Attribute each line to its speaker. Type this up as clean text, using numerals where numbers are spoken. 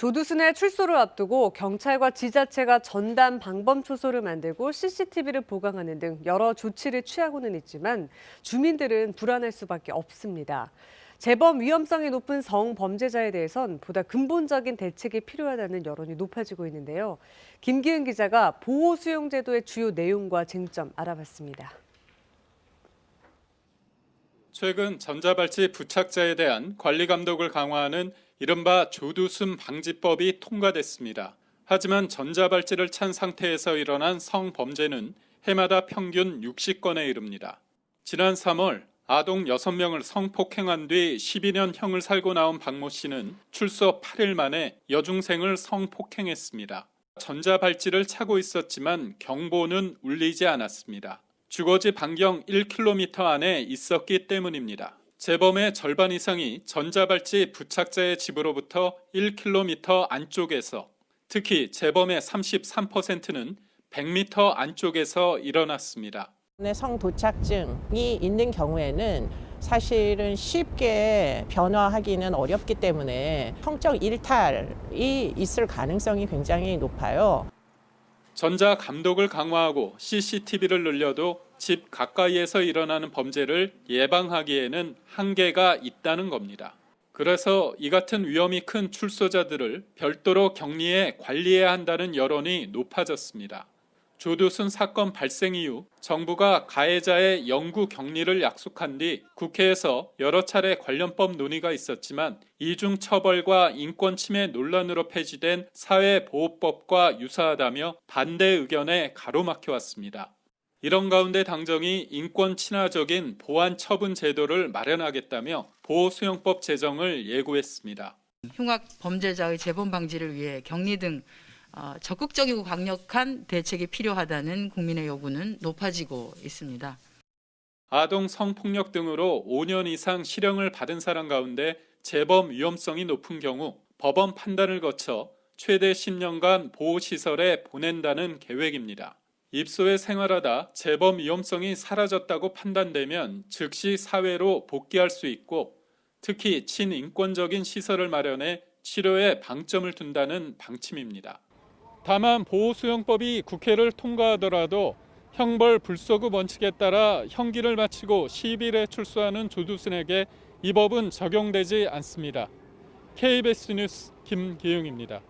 Speaker 1: 조두순의 출소를 앞두고 경찰과 지자체가 전담 방범 초소를 만들고 CCTV를 보강하는 등 여러 조치를 취하고는 있지만 주민들은 불안할 수밖에 없습니다. 재범 위험성이 높은 성범죄자에 대해선 보다 근본적인 대책이 필요하다는 여론이 높아지고 있는데요. 김기은 기자가 보호 수용 제도의 주요 내용과 쟁점 알아봤습니다.
Speaker 2: 최근 전자발찌 부착자에 대한 관리 감독을 강화하는 이른바 조두순 방지법이 통과됐습니다. 하지만 전자발찌를 찬 상태에서 일어난 성범죄는 해마다 평균 60건에 이릅니다. 지난 3월 아동 6명을 성폭행한 뒤 12년 형을 살고 나온 박모 씨는 출소 8일 만에 여중생을 성폭행했습니다. 전자발찌를 차고 있었지만 경보는 울리지 않았습니다. 주거지 반경 1km 안에 있었기 때문입니다. 재범의 절반 이상이 전자발찌 부착자의 집으로부터 1km 안쪽에서, 특히 재범의 33%는 100m 안쪽에서 일어났습니다.
Speaker 3: 성도착증이 있는 경우에는 사실은 쉽게 변화하기는 어렵기 때문에 성적 일탈이 있을 가능성이 굉장히 높아요.
Speaker 2: 전자 감독을 강화하고 CCTV를 늘려도 집 가까이에서 일어나는 범죄를 예방하기에는 한계가 있다는 겁니다. 그래서 이 같은 위험이 큰 출소자들을 별도로 격리해 관리해야 한다는 여론이 높아졌습니다. 조두순 사건 발생 이후 정부가 가해자의 영구 격리를 약속한 뒤 국회에서 여러 차례 관련법 논의가 있었지만 이중 처벌과 인권 침해 논란으로 폐지된 사회보호법과 유사하다며 반대 의견에 가로막혀 왔습니다. 이런 가운데 당정이 인권 친화적인 보안 처분 제도를 마련하겠다며 보호수용법 제정을 예고했습니다.
Speaker 4: 흉악 범죄자의 재범 방지를 위해 격리 등 적극적이고 강력한 대책이 필요하다는 국민의 요구는 높아지고 있습니다.
Speaker 2: 아동 성폭력 등으로 5년 이상 실형을 받은 사람 가운데 재범 위험성이 높은 경우 법원 판단을 거쳐 최대 10년간 보호시설에 보낸다는 계획입니다. 입소에 생활하다 재범 위험성이 사라졌다고 판단되면 즉시 사회로 복귀할 수 있고 특히 친인권적인 시설을 마련해 치료에 방점을 둔다는 방침입니다. 다만 보호수용법이 국회를 통과하더라도 형벌 불소급 원칙에 따라 형기를 마치고 10일에 출소하는 조두순에게 이 법은 적용되지 않습니다. KBS 뉴스 김기웅입니다.